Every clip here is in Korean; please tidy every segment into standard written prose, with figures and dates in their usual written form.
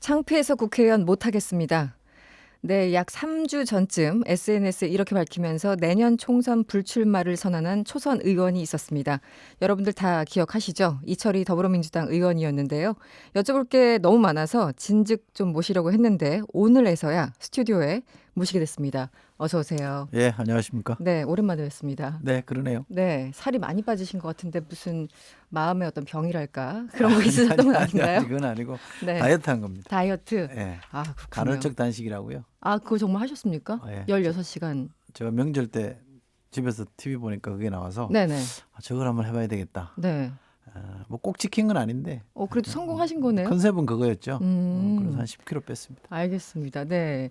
창피해서 국회의원 못하겠습니다. 네, 약 3주 전쯤 SNS에 이렇게 밝히면서 내년 총선 불출마를 선언한 초선 의원이 있었습니다. 여러분들 다 기억하시죠? 이철희 더불어민주당 의원이었는데요. 여쭤볼 게 너무 많아서 진즉 좀 모시려고 했는데 오늘에서야 스튜디오에 모시게 됐습니다. 어서 오세요. 예, 안녕하십니까? 네, 오랜만에 뵙습니다. 네, 그러네요. 네, 살이 많이 빠지신 것 같은데 무슨 마음의 어떤 병이랄까 그런 거 있으셨던 건 아닌가요? 그건 아니고 네, 다이어트 한 겁니다. 다이어트. 예, 아, 그렇군요. 간헐적 단식이라고요. 아, 그거 정말 하셨습니까? 예. 16시간. 제가 명절 때 집에서 TV 보니까 그게 나와서 네네. 저걸 한번 해봐야 되겠다. 네. 뭐 꼭 지킨 건 아닌데 그래도 성공하신 거네요. 컨셉은 그거였죠. 음. 그래서 한 10kg 뺐습니다. 알겠습니다. 네.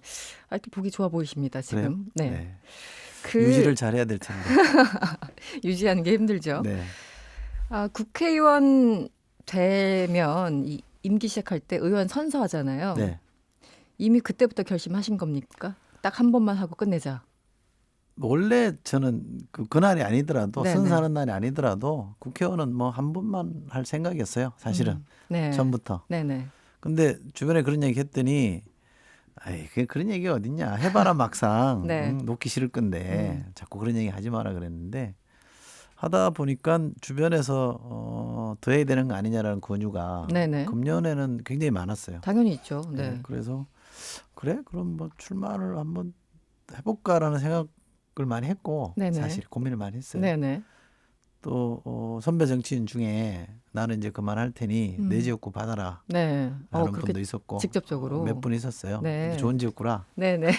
아직도 보기 좋아 보이십니다, 지금. 그래요? 네. 유지를 잘해야 될 텐데. 유지하는 게 힘들죠. 네. 아, 국회의원 되면 임기 시작할 때 의원 선서하잖아요. 네. 이미 그때부터 결심하신 겁니까? 딱 한 번만 하고 끝내자. 원래 저는 그날이 아니더라도 네네. 선사하는 날이 아니더라도 국회의원은 뭐 한 번만 할 생각이었어요. 사실은 네. 처음부터. 네네. 근데 주변에 그런 얘기 했더니 아이 그런 얘기가 어딨냐 해봐라 막상 네. 놓기 싫을 건데 자꾸 그런 얘기 하지 마라 그랬는데 하다 보니까 주변에서 더 해야 되는 거 아니냐라는 권유가 네네. 금년에는 굉장히 많았어요. 당연히 있죠. 네. 네, 그래서 그래 그럼 뭐 출마를 한번 해볼까라는 생각을 많이 했고 네네. 사실 고민을 많이 했어요. 네네. 또 선배 정치인 중에 나는 이제 그만할 테니 내 지역구 받아라 네. 라는 그렇게 분도 있었고 직접적으로. 몇 분 있었어요. 네. 근데 좋은 지역구라. 네네.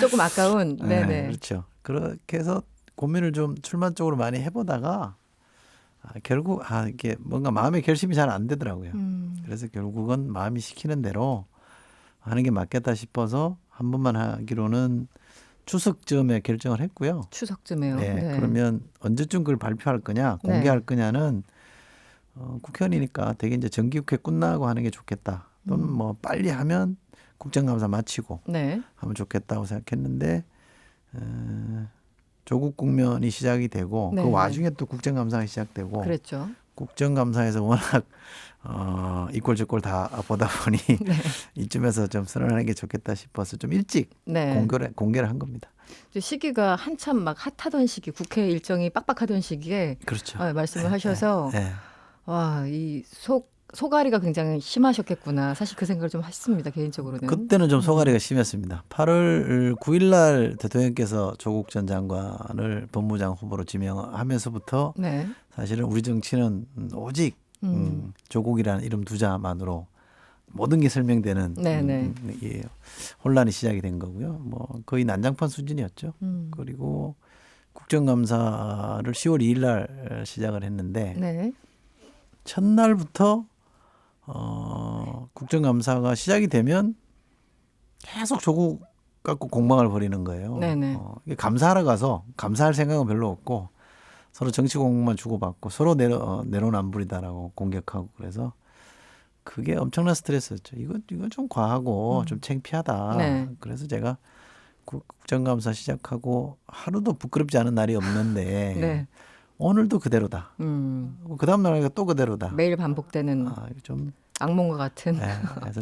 조금 아까운. 네, 네네. 그렇죠. 그렇게 해서 고민을 좀 출마 쪽으로 많이 해보다가 결국 이게 뭔가 마음의 결심이 잘 안 되더라고요. 그래서 결국은 마음이 시키는 대로 하는 게 맞겠다 싶어서 한 번만 하기로는 추석쯤에 결정을 했고요. 추석쯤에요. 네, 네. 그러면 언제쯤 그걸 발표할 거냐, 공개할 거냐는 국회의원이니까 되게 이제 정기국회 끝나고 하는 게 좋겠다. 또는 뭐 빨리 하면 국정감사 마치고 네. 하면 좋겠다고 생각했는데 조국 국면이 시작이 되고 네. 그 와중에 또 국정감사가 시작되고 그랬죠. 국정감사에서 워낙 이꼴저꼴 다 보다 보니 네. 이쯤에서 좀 선언하는 게 좋겠다 싶어서 좀 일찍 네. 공개를 한 겁니다. 이제 시기가 한참 막 핫하던 시기, 국회 일정이 빡빡하던 시기에 그렇죠. 말씀을 하셔서 네. 와, 이 소가리가 굉장히 심하셨겠구나. 사실 그 생각을 좀 했습니다. 개인적으로는. 그때는 좀 소가리가 심했습니다. 8월 9일 날 대통령께서 조국 전 장관을 법무장 후보로 지명하면서부터 네. 사실은 우리 정치는 오직 조국이라는 이름 두자만으로 모든 게 설명되는 네네. 예, 혼란이 시작이 된 거고요. 뭐 거의 난장판 수준이었죠. 그리고 국정감사를 10월 2일 날 시작을 했는데 네. 첫날부터 국정감사가 시작이 되면 계속 조국 갖고 공방을 벌이는 거예요. 네네. 이게 감사하러 가서 감사할 생각은 별로 없고 서로 정치 공방만 주고받고 서로 내로남불이다라고 공격하고 그래서 그게 엄청난 스트레스였죠. 이건 좀 과하고 좀 창피하다. 네. 그래서 제가 국정감사 시작하고 하루도 부끄럽지 않은 날이 없는데 네. 오늘도 그대로다. 그 다음 날에 또 그대로다. 매일 반복되는 이거 좀 악몽과 같은. 그래서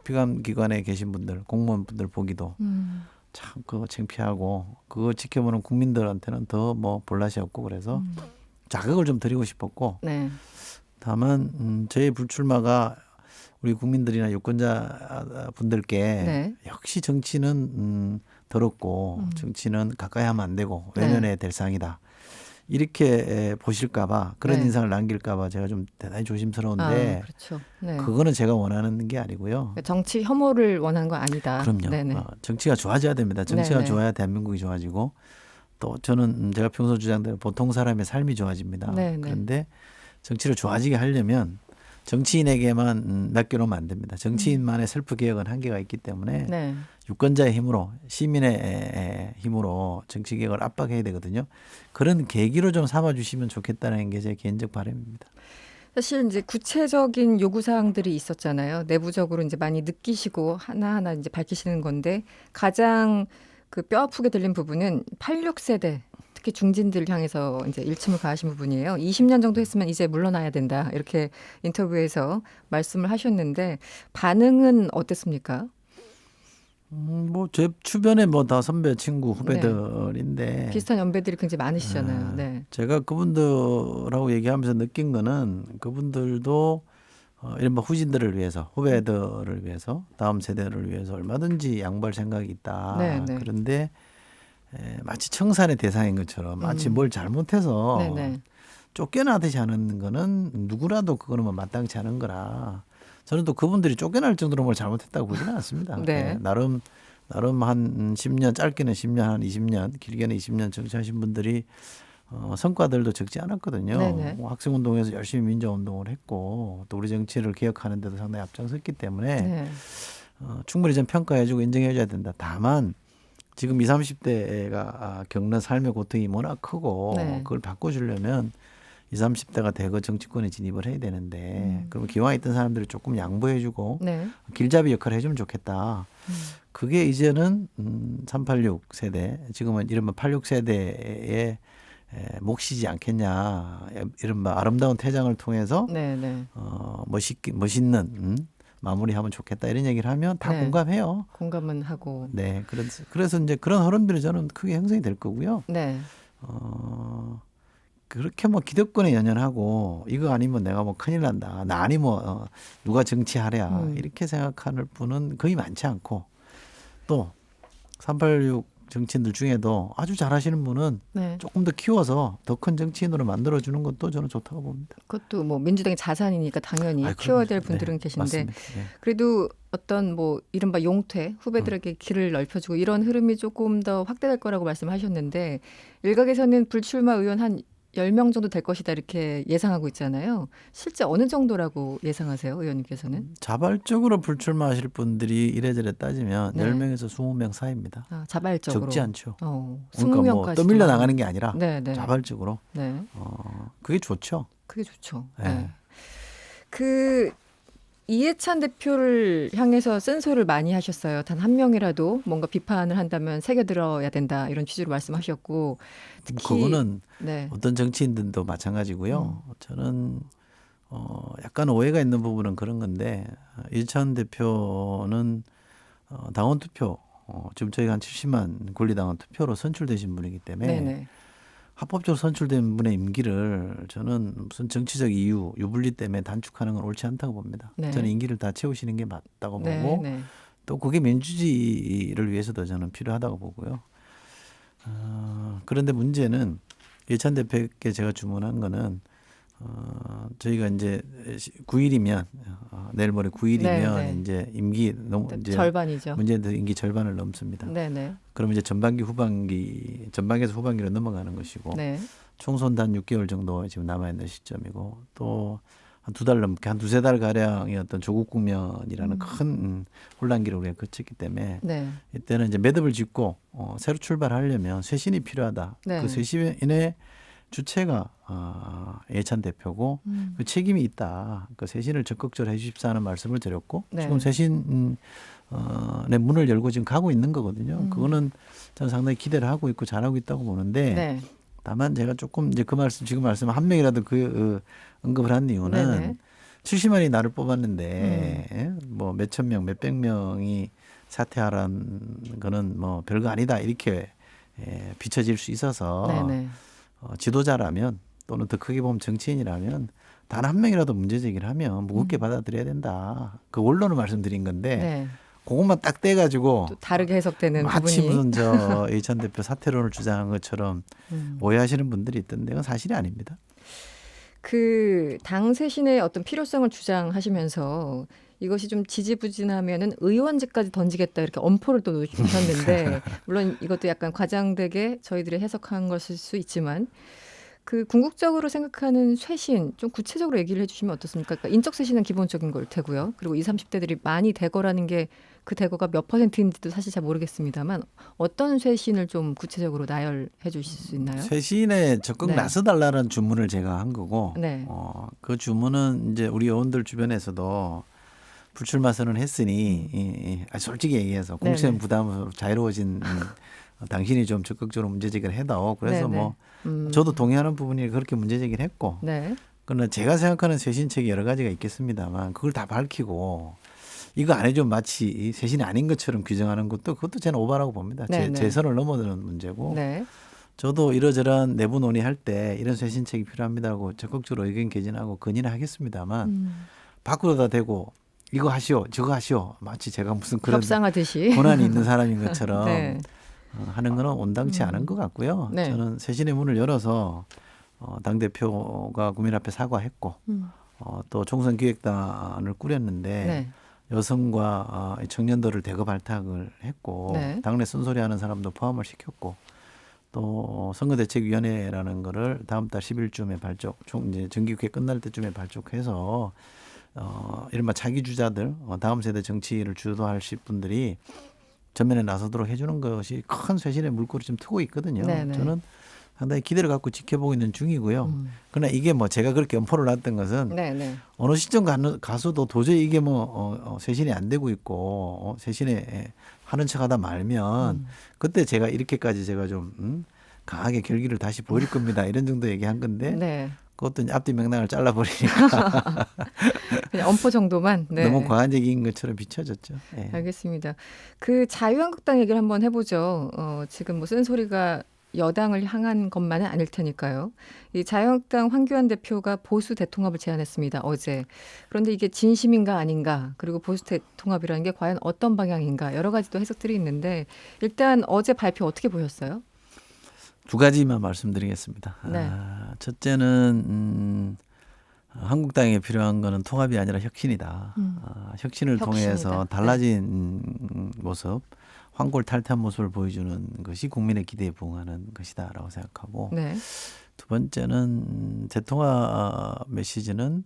피감기관에 계신 분들, 공무원분들 보기도 참 그거 창피하고 그거 지켜보는 국민들한테는 더 뭐 볼낯이 없고 그래서 자극을 좀 드리고 싶었고 네. 다만 저의 불출마가 우리 국민들이나 유권자 분들께 네. 역시 정치는 더럽고 정치는 가까이 하면 안 되고 외면해야 될 상이다. 이렇게 보실까봐 그런 네. 인상을 남길까봐 제가 좀 대단히 조심스러운데 그렇죠. 네. 그거는 제가 원하는 게 아니고요. 정치 혐오를 원하는 건 아니다. 그럼요. 네네. 정치가 좋아져야 됩니다. 정치가 네네. 좋아야 대한민국이 좋아지고 또 저는 제가 평소 주장대로 보통 사람의 삶이 좋아집니다. 네네. 그런데 정치를 좋아지게 하려면 정치인에게만 맡겨놓으면 안 됩니다. 정치인만의 셀프 개혁은 한계가 있기 때문에 네. 유권자의 힘으로 시민의 힘으로 정치 개혁을 압박해야 되거든요. 그런 계기로 좀 삼아주시면 좋겠다는 게 제 개인적 바람입니다. 사실 이제 구체적인 요구 사항들이 있었잖아요. 내부적으로 이제 많이 느끼시고 하나하나 이제 밝히시는 건데 가장 그 뼈 아프게 들린 부분은 86세대 특히 중진들 향해서 이제 일침을 가하신 부분이에요. 20년 정도 했으면 이제 물러나야 된다. 이렇게 인터뷰에서 말씀을 하셨는데 반응은 어땠습니까? 뭐 제 주변에 뭐 다 선배, 친구, 후배들인데 비슷한 연배들이 굉장히 많으시잖아요. 네. 제가 그분들하고 얘기하면서 느낀 거는 그분들도 이른바 후진들을 위해서, 후배들을 위해서, 다음 세대를 위해서 얼마든지 양보할 생각이 있다. 네, 네. 그런데 마치 청산의 대상인 것처럼 마치 뭘 잘못해서 네네. 쫓겨나듯이 하는 거는 누구라도 그거는 뭐 마땅치 않은 거라. 저는 또 그분들이 쫓겨날 정도로 뭘 잘못했다고 보지는 않습니다. 네. 나름 한 10년, 짧게는 10년, 한 20년, 길게는 20년 정치하신 분들이 성과들도 적지 않았거든요. 네네. 뭐 학생운동에서 열심히 민주화운동을 했고 또 우리 정치를 개혁하는 데도 상당히 앞장섰기 때문에 네. 충분히 좀 평가해주고 인정해줘야 된다. 다만 지금 20, 30대가 겪는 삶의 고통이 워낙 크고 네. 그걸 바꿔주려면 20, 30대가 대거 정치권에 진입을 해야 되는데 그러면 기왕에 있던 사람들이 조금 양보해주고 네. 길잡이 역할을 해주면 좋겠다. 그게 이제는 386 세대, 지금은 이른바 86 세대의 몫이지 않겠냐. 이른바 아름다운 퇴장을 통해서 네네. 멋있는 마무리하면 좋겠다 이런 얘기를 하면 다 네. 공감해요. 공감은 하고. 네, 그래서 이제 그런 흐름들이 저는 크게 형성이 될 거고요. 네. 그렇게 뭐 기득권에 연연하고 이거 아니면 내가 뭐 큰일 난다. 나 아니면 누가 정치하랴 이렇게 생각하는 분은 거의 많지 않고 또 386 정치인들 중에도 아주 잘하시는 분은 네. 조금 더 키워서 더 큰 정치인으로 만들어주는 것도 저는 좋다고 봅니다. 그것도 뭐 민주당의 자산이니까 당연히 아이, 키워야 그럼요. 될 분들은 네, 계신데 맞습니다. 네. 그래도 어떤 뭐 이른바 용퇴 후배들에게 길을 넓혀주고 이런 흐름이 조금 더 확대될 거라고 말씀하셨는데 일각에서는 불출마 의원 한 10명 정도 될 것이다 이렇게 예상하고 있잖아요. 실제 어느 정도라고 예상하세요, 의원님께서는? 자발적으로 불출마하실 분들이 이래저래 따지면 네. 10명에서 20명 사이입니다. 아, 자발적으로. 적지 않죠. 그러니까 20명까지 뭐 떠밀려 나가는 게 아니라 네, 네. 자발적으로. 네. 그게 좋죠. 그게 좋죠. 네. 네. 그 이해찬 대표를 향해서 쓴소리를 많이 하셨어요. 단 한 명이라도 뭔가 비판을 한다면 새겨들어야 된다 이런 취지로 말씀하셨고 특히 그거는 네. 어떤 정치인들도 마찬가지고요. 저는 약간 오해가 있는 부분은 그런 건데 이해찬 대표는 당원 투표 지금 저희가 한 70만 권리당원 투표로 선출되신 분이기 때문에 네네. 합법적으로 선출된 분의 임기를 저는 무슨 정치적 이유, 유불리 때문에 단축하는 건 옳지 않다고 봅니다. 네. 저는 임기를 다 채우시는 게 맞다고 네, 보고 네. 또 그게 민주주의를 위해서도 저는 필요하다고 보고요. 그런데 문제는 이해찬 대표께 제가 주문한 거는 저희가 이제 9일이면 내일 모레 9일이면 네, 네. 이제 임기 너무 이제 절반이죠. 문재인 대통령 임기 절반을 넘습니다. 네네. 그러면 이제 전반기에서 후반기로 넘어가는 것이고 네. 총선 단 6개월 정도 지금 남아 있는 시점이고 또 한 2달 넘게 한 2-3달 가량의 어떤 조국 국면이라는 큰 혼란기를 우리가 거쳤기 때문에 네. 이때는 이제 매듭을 짓고 새로 출발하려면 쇄신이 필요하다. 네. 그 쇄신의 주체가 이해찬 대표고 그 책임이 있다. 그 쇄신을 적극적으로 해주십사 하는 말씀을 드렸고 네. 지금 쇄신 내 문을 열고 지금 가고 있는 거거든요. 그거는 저는 상당히 기대를 하고 있고 잘하고 있다고 보는데 네. 다만 제가 조금 이제 지금 말씀 한 명이라도 언급을 한 이유는 네네. 70만이 나를 뽑았는데 뭐 몇천 명, 몇백 명이 사퇴하라는 거는 뭐 별거 아니다 이렇게 비춰질 수 있어서 네네. 지도자라면 또는 더 크게 보면 정치인이라면 단 한 명이라도 문제 제기를 하면 무겁게 받아들여야 된다. 그 원론을 말씀드린 건데 네. 그것만 딱 떼가지고 또 다르게 해석되는 마치 부분이 무슨 이해찬 대표 사퇴론을 주장한 것처럼 오해하시는 분들이 있던데 그건 사실이 아닙니다. 그 당 쇄신의 어떤 필요성을 주장하시면서 이것이 좀 지지부진하면은 의원직까지 던지겠다 이렇게 엄포를 또 놓으셨는데 물론 이것도 약간 과장되게 저희들이 해석한 것일 수 있지만 그 궁극적으로 생각하는 쇄신 좀 구체적으로 얘기를 해주시면 어떻습니까? 그러니까 인적 쇄신은 기본적인 걸 테고요. 그리고 20, 30대들이 많이 대거라는 게 그 대거가 몇 %인지도 사실 잘 모르겠습니다만 어떤 쇄신을 좀 구체적으로 나열해 주실 수 있나요? 쇄신에 적극 네. 나서달라는 주문을 제가 한 거고 네. 그 주문은 이제 우리 의원들 주변에서도 불출마 선언을 했으니 솔직히 얘기해서 공천 네네. 부담으로 자유로워진 당신이 좀 적극적으로 문제 제기를 해다오. 그래서 네네. 뭐 저도 동의하는 부분이 그렇게 문제 제기를 했고 네. 그러나 제가 생각하는 쇄신책이 여러 가지가 있겠습니다만 그걸 다 밝히고 이거 안 해주면 마치 이 쇄신이 아닌 것처럼 규정하는 것도 그것도 저는 오바라고 봅니다. 네네. 제 선을 넘어드는 문제고 네. 저도 이러저런 내부 논의할 때 이런 쇄신책이 필요합니다고 적극적으로 의견 개진하고 건의는 하겠습니다만 밖으로다 대고 이거 하시오 저거 하시오 마치 제가 무슨 그런 협상하듯이. 권한이 있는 사람인 것처럼 네. 하는 거는 온당치 않은 것 같고요. 네. 저는 쇄신의 문을 열어서 당대표가 국민 앞에 사과했고 또 총선기획단을 꾸렸는데 네. 여성과 청년들을 대거 발탁을 했고 네. 당내 쓴소리하는 사람도 포함을 시켰고 또 선거대책위원회라는 거를 다음 달 10일쯤에 이제 정기국회 끝날 때쯤에 발족해서 이른바 차기 주자들 다음 세대 정치를 주도하실 분들이 전면에 나서도록 해주는 것이 큰 쇄신의 물꼬를 좀 트고 있거든요. 네네. 저는 상당히 기대를 갖고 지켜보고 있는 중이고요. 그러나 이게 뭐 제가 그렇게 엄포를 놨던 것은 네네. 어느 시점 가서도 도저히 이게 뭐 쇄신이 안 되고 있고 쇄신에 하는 척하다 말면 그때 제가 이렇게까지 제가 좀 강하게 결기를 다시 보일 겁니다. 이런 정도 얘기한 건데 네. 그것도 이제 앞뒤 맥락을 잘라버리니까 그냥 엄포 정도만. 네. 너무 과한 얘기인 것처럼 비춰졌죠. 예. 알겠습니다. 그 자유한국당 얘기를 한번 해보죠. 지금 뭐 쓴소리가 여당을 향한 것만은 아닐 테니까요. 이 자유한국당 황교안 대표가 보수 대통합을 제안했습니다. 어제. 그런데 이게 진심인가 아닌가 그리고 보수 대통합이라는 게 과연 어떤 방향인가 여러 가지 또 해석들이 있는데 일단 어제 발표 어떻게 보셨어요? 두 가지만 말씀드리겠습니다. 네. 첫째는 한국당에 필요한 거는 통합이 아니라 혁신이다. 혁신을 통해서 혁신이다. 달라진 모습, 황골탈퇴한 모습을 보여주는 것이 국민의 기대에 부응하는 것이다라고 생각하고 네. 두 번째는 대통합 메시지는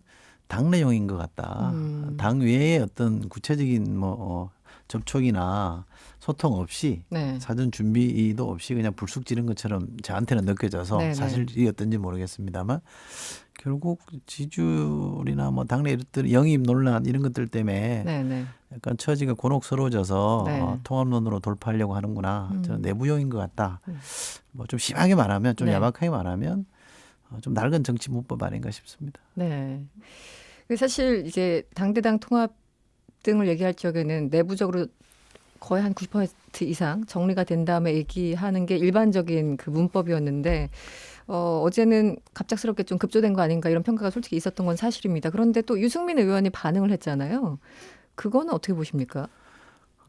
당내용인 것 같다. 당 외에 어떤 구체적인 뭐 접촉이나 소통 없이 네. 사전 준비도 없이 그냥 불쑥 지른 것처럼 저한테는 느껴져서 네네. 사실이 어떤지 모르겠습니다만 결국 지지율이나 뭐 당내 이런 영입 논란 이런 것들 때문에 네네. 약간 처지가 곤혹스러워져서 네. 통합론으로 돌파하려고 하는구나. 저는 내부용인 것 같다. 뭐 좀 심하게 말하면 좀 네. 야박하게 말하면 좀 낡은 정치 문법 아닌가 싶습니다. 네. 사실 이제 당대당 통합 등을 얘기할 적에는 내부적으로 거의 한 90% 이상 정리가 된 다음에 얘기하는 게 일반적인 그 문법이었는데 어제는 갑작스럽게 좀 급조된 거 아닌가 이런 평가가 솔직히 있었던 건 사실입니다. 그런데 또 유승민 의원이 반응을 했잖아요. 그거는 어떻게 보십니까?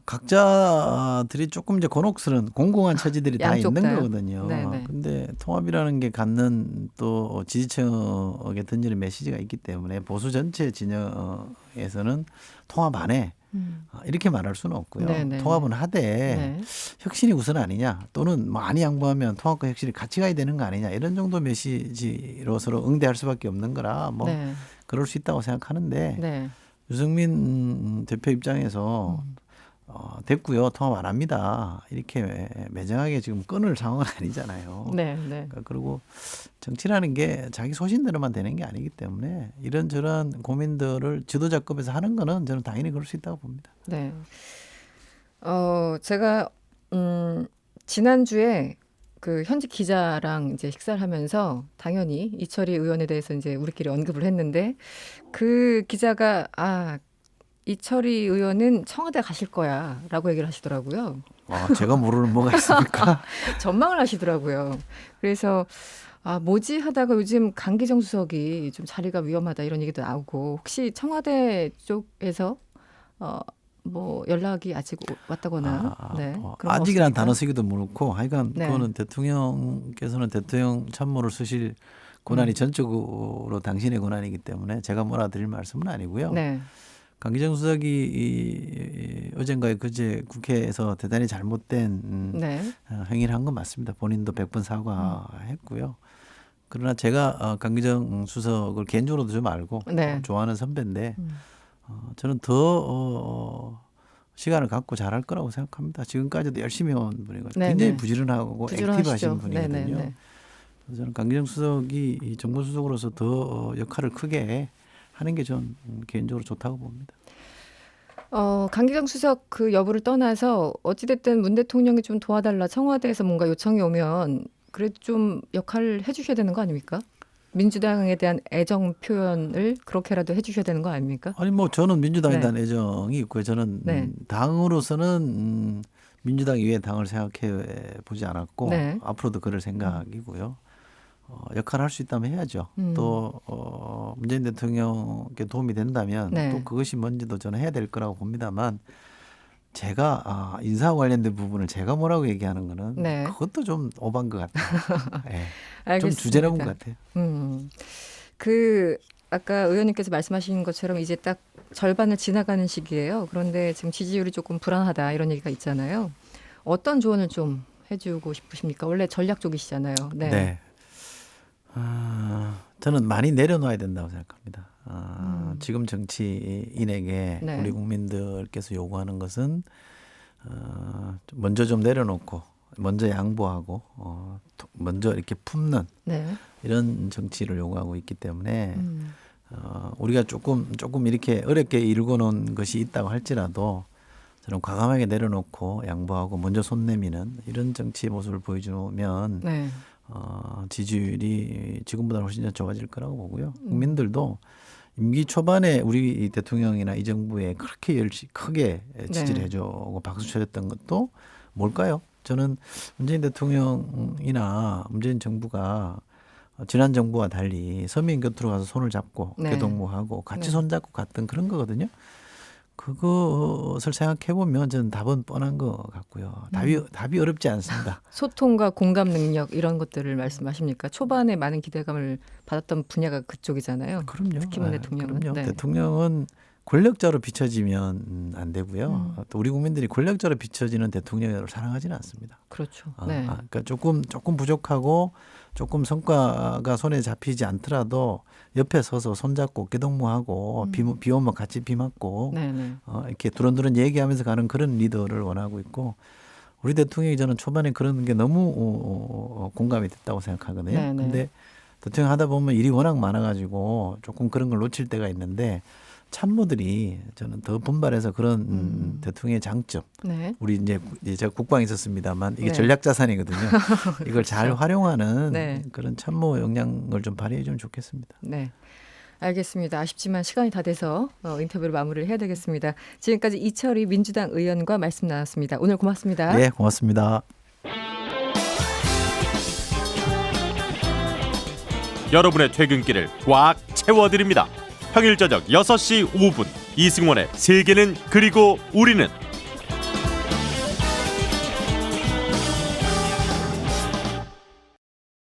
각자들이 조금 이제 곤혹스러운 공공한 처지들이 다 양쪽 있는 다요? 거거든요. 네네. 근데 통합이라는 게 갖는 또 지지층에 던지는 메시지가 있기 때문에 보수 전체 진영에서는 통합 안 해. 이렇게 말할 수는 없고요. 네네. 통합은 하되 네. 혁신이 우선 아니냐 또는 많이 양보하면 통합과 혁신이 같이 가야 되는 거 아니냐 이런 정도 메시지로 서로 응대할 수밖에 없는 거라 뭐 네. 그럴 수 있다고 생각하는데 네. 유승민 대표 입장에서 됐고요. 통합 안 합니다. 이렇게 매정하게 지금 끊을 상황은 아니잖아요. 네. 네. 그러니까 그리고 정치라는 게 자기 소신대로만 되는 게 아니기 때문에 이런저런 고민들을 지도자급에서 하는 거는 저는 당연히 그럴 수 있다고 봅니다. 네. 제가 지난주에 그 현직 기자랑 이제 식사를 하면서 당연히 이철희 의원에 대해서 이제 우리끼리 언급을 했는데 그 기자가 이철희 의원은 청와대 가실 거야라고 얘기를 하시더라고요. 제가 모르는 뭐가 있습니까? 전망을 하시더라고요. 그래서 뭐지 하다가 요즘 강기정 수석이 좀 자리가 위험하다 이런 얘기도 나오고 혹시 청와대 쪽에서 뭐 연락이 아직 왔다거나 네, 그런 거 아직이란 없습니까? 단어 쓰기도 그렇고 하여간 네. 그거는 대통령께서는 대통령 참모를 쓰실 권한이 전적으로 당신의 권한이기 때문에 제가 뭐라 드릴 말씀은 아니고요. 네. 강기정 수석이 어젠가에 그제 국회에서 대단히 잘못된 네. 행위를 한 건 맞습니다. 본인도 100번 사과했고요. 그러나 제가 강기정 수석을 개인적으로도 좀 알고 네. 좋아하는 선배인데 저는 더 시간을 갖고 잘할 거라고 생각합니다. 지금까지도 열심히 해온 분이고 네, 굉장히 네. 부지런하고 부지런하시죠. 액티브하신 분이거든요. 네, 네, 네. 그래서 저는 강기정 수석이 이 정무수석으로서 더 역할을 크게 하는 게 전 개인적으로 좋다고 봅니다. 강기정 수석 그 여부를 떠나서 어찌됐든 문 대통령이 좀 도와달라 청와대에서 뭔가 요청이 오면 그래도 좀 역할을 해주셔야 되는 거 아닙니까? 민주당에 대한 애정 표현을 그렇게라도 해주셔야 되는 거 아닙니까? 아니 뭐 저는 민주당에 네. 대한 애정이 있고요. 저는 네. 당으로서는 민주당 이외의 당을 생각해 보지 않았고 네. 앞으로도 그럴 생각이고요. 역할을 할 수 있다면 해야죠. 또 문재인 대통령께 도움이 된다면 네. 또 그것이 뭔지도 저는 해야 될 거라고 봅니다만 제가 인사 관련된 부분을 제가 뭐라고 얘기하는 거는 네. 그것도 좀 오반 것 같아요. 예. 좀 알겠습니다. 주제넘은 것 같아요. 그 아까 의원님께서 말씀하신 것처럼 이제 딱 절반을 지나가는 시기예요. 그런데 지금 지지율이 조금 불안하다 이런 얘기가 있잖아요. 어떤 조언을 좀 해주고 싶으십니까? 원래 전략 쪽이시잖아요. 네. 네. 저는 많이 내려놔야 된다고 생각합니다. 지금 정치인에게 네. 우리 국민들께서 요구하는 것은 먼저 좀 내려놓고 먼저 양보하고 먼저 이렇게 품는 네. 이런 정치를 요구하고 있기 때문에 우리가 조금 이렇게 어렵게 일궈놓은 것이 있다고 할지라도 저는 과감하게 내려놓고 양보하고 먼저 손 내미는 이런 정치의 모습을 보여주면 네. 지지율이 지금보다 훨씬 더 좋아질 거라고 보고요. 국민들도 임기 초반에 우리 대통령이나 이 정부에 그렇게 크게 지지를 해주고 박수 쳐줬던 것도 뭘까요? 저는 문재인 대통령이나 문재인 정부가 지난 정부와 달리 서민 곁으로 가서 손을 잡고 네. 교동무하고 같이 네. 손잡고 갔던 그런 거거든요. 그것을 생각해 보면 저는 답은 뻔한 것 같고요. 답이 어렵지 않습니다. 소통과 공감 능력 이런 것들을 말씀하십니까? 초반에 많은 기대감을 받았던 분야가 그쪽이잖아요. 그럼요. 특히 문 대통령은. 그럼요. 네. 대통령은 권력자로 비춰지면 안 되고요. 또 우리 국민들이 권력자로 비춰지는 대통령을 사랑하지는 않습니다. 그렇죠. 네. 그러니까 조금 부족하고 조금 성과가 손에 잡히지 않더라도 옆에 서서 손잡고 어깨동무하고 비 오면 같이 비 맞고 네네. 이렇게 두런두런 얘기하면서 가는 그런 리더를 원하고 있고 우리 대통령이 저는 초반에 그런 게 너무 공감이 됐다고 생각하거든요. 네네. 근데 대통령 하다 보면 일이 워낙 많아가지고 조금 그런 걸 놓칠 때가 있는데 참모들이 저는 더 분발해서 그런 대통령의 장점 네. 우리 이제 제가 국방에 있었습니다만 이게 네. 전략 자산이거든요. 이걸 잘 활용하는 네. 그런 참모 역량을 좀 발휘해 주면 좋겠습니다. 네. 알겠습니다. 아쉽지만 시간이 다 돼서 인터뷰를 마무리를 해야 되겠습니다. 지금까지 이철희 민주당 의원과 말씀 나눴습니다. 오늘 고맙습니다. 네, 고맙습니다. 여러분의 퇴근길을 꽉 채워드립니다. 평일 저녁 6시 5분 이승원의 세계는 그리고 우리는